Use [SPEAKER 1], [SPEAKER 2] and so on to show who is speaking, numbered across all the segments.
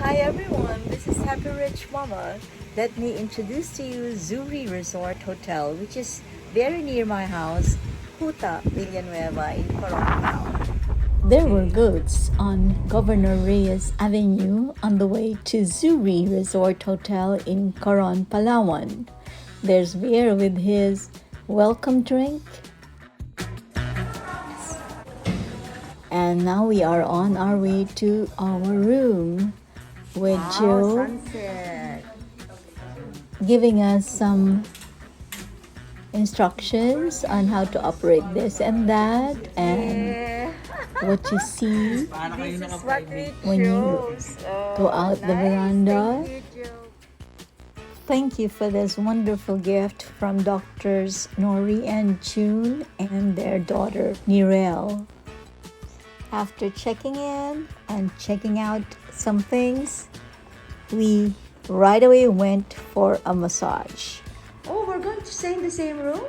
[SPEAKER 1] Hi everyone, this is Happy Rich Mama. Let me introduce to you Zuri Resort Hotel, which is very near my house, KUTA Villanueva in Coron Palawan. There were goats on Governor Reyes Avenue on the way to Zuri Resort Hotel in Coron Palawan. There's beer with his welcome drink. And now we are on our way to our room with Joe sunset. Giving us some instructions on how to operate this and that, and what you see when you go out the veranda. Thank you for this wonderful gift from Doctors Nori and June and their daughter Nirel. After checking in and checking out some things, we right away went for a massage. Oh, we're going to stay in the same room?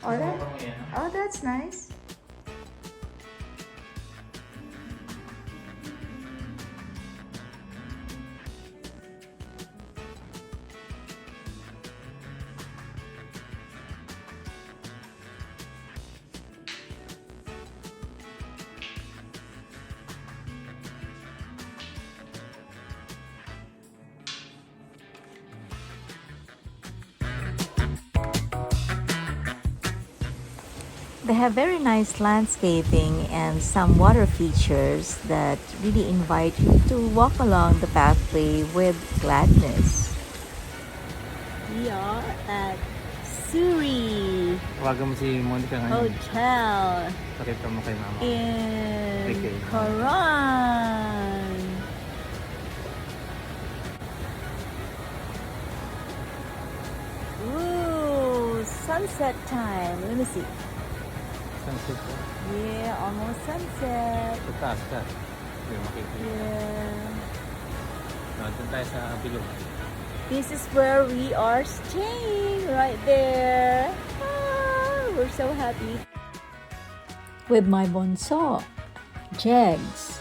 [SPEAKER 1] Oh, that's nice. They have very nice landscaping and some water features that really invite you to walk along the pathway with gladness. We are at Zuri Hotel in Coron. Ooh, sunset time. Let me see. Yeah, almost sunset. Yeah. This is where we are staying, right there. Ah, we're so happy. With my bonso, Jegs.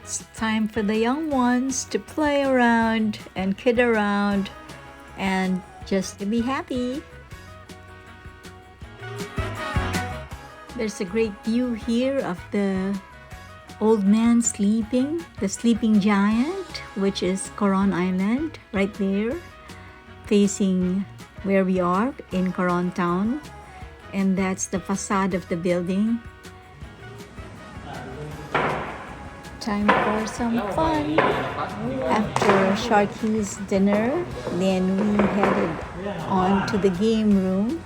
[SPEAKER 1] It's time for the young ones to play around and kid around and just to be happy. There's a great view here of the old man sleeping, the sleeping giant, which is Coron Island, right there, facing where we are in Coron Town. And that's the facade of the building. Time for some fun. After Sharky's dinner, then we headed on to the game room.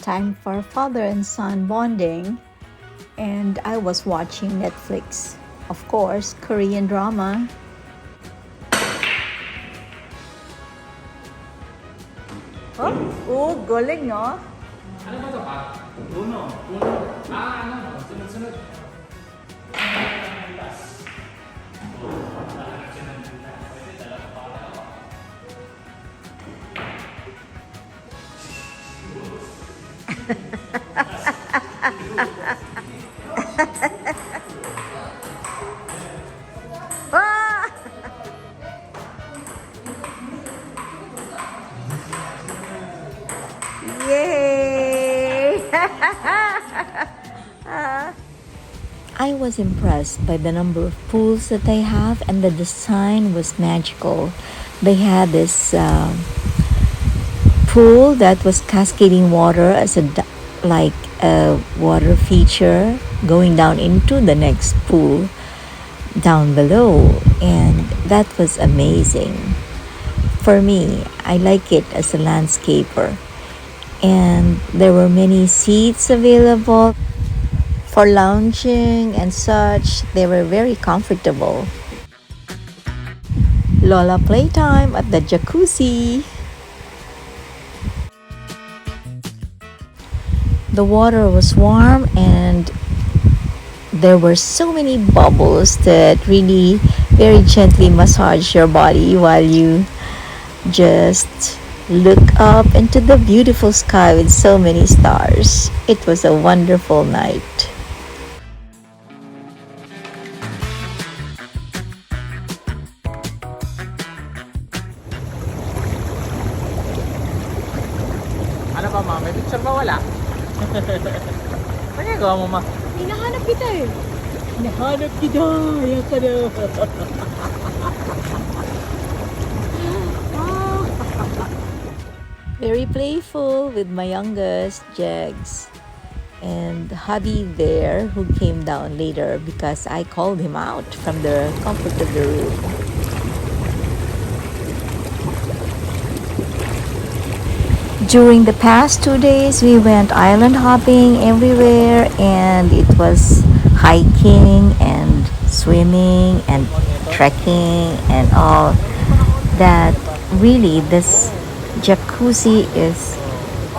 [SPEAKER 1] Time for father and son bonding, and I was watching Netflix, of course, Korean drama. Oh, galing, no? Yay! I was impressed by the number of pools that they have, and the design was magical. They had this pool that was cascading water as a water feature going down into the next pool down below, and that was amazing. For me, I like it as a landscaper, and there were many seats available for lounging and such. They were very comfortable. Lola playtime at the jacuzzi. The water was warm and there were so many bubbles that really very gently massage your body while you just look up into the beautiful sky with so many stars. It was a wonderful night.
[SPEAKER 2] wala. Nagagawa mo ma?
[SPEAKER 3] Hinahanap kita eh.
[SPEAKER 2] Nahanap kita! Ayan ka na!
[SPEAKER 1] Very playful with my youngest, Jegs. And hubby there, who came down later because I called him out from the comfort of the room. During the past 2 days, we went island hopping everywhere, and it was hiking and swimming and trekking and all that. Really, this jacuzzi is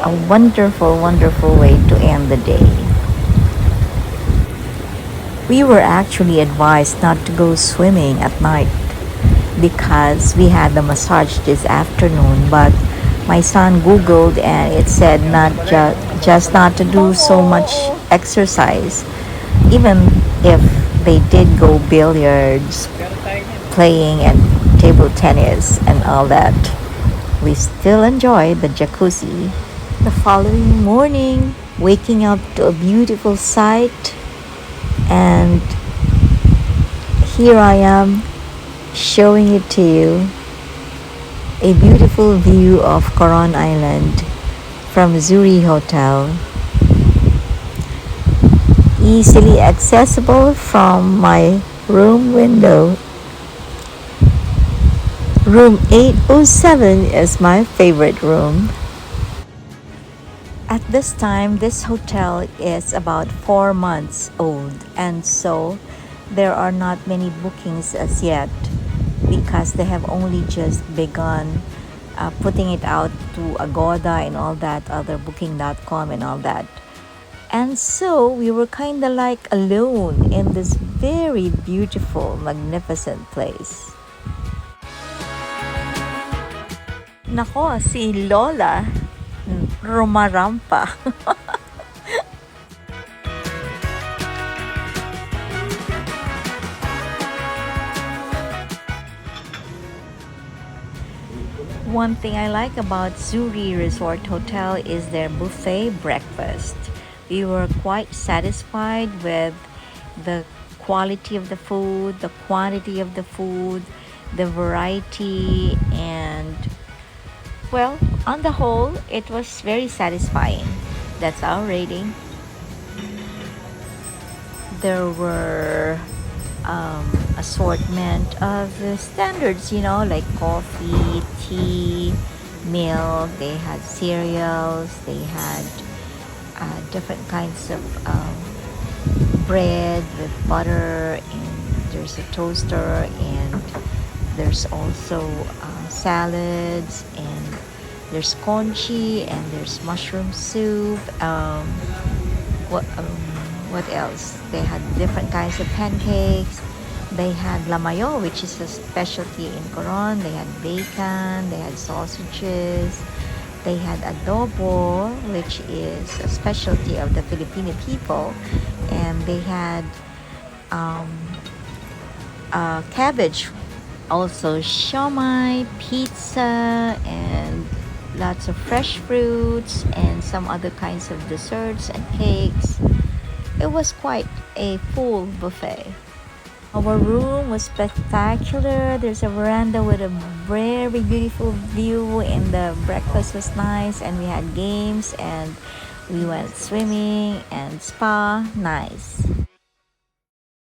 [SPEAKER 1] a wonderful, wonderful way to end the day. We were actually advised not to go swimming at night because we had the massage this afternoon, but my son googled and it said not just not to do so much exercise. Even if they did go billiards, playing and table tennis and all that, we still enjoy the jacuzzi. The following morning, waking up to a beautiful sight, and here I am showing it to you. A beautiful view of Coron Island from Zuri Hotel. Easily accessible from my room window. Room 807 is my favorite room. At this time, this hotel is about 4 months old, and so there are not many bookings as yet because they have only just begun putting it out to Agoda and all that, other booking.com and all that. And so we were kind of like alone in this very beautiful, magnificent place. Nako, si Lola rumarampa. One thing I like about Zuri Resort Hotel is their buffet breakfast. We were quite satisfied with the quality of the food, the quantity of the food, the variety, and well, on the whole, it was very satisfying. That's our rating. There were assortment of the standards, like coffee, tea, milk. They had cereals. They had different kinds of bread with butter, and there's a toaster, and there's also salads, and there's conchi, and there's mushroom soup. What else? They had different kinds of pancakes. They had lamayo, which is a specialty in Coron. They had bacon. They had sausages. They had adobo, which is a specialty of the Filipino people. And they had cabbage. Also siomai, pizza, and lots of fresh fruits and some other kinds of desserts and cakes. It was quite a full buffet. Our room was spectacular. There's a veranda with a very beautiful view, and the breakfast was nice, and we had games, and we went swimming and spa. Nice.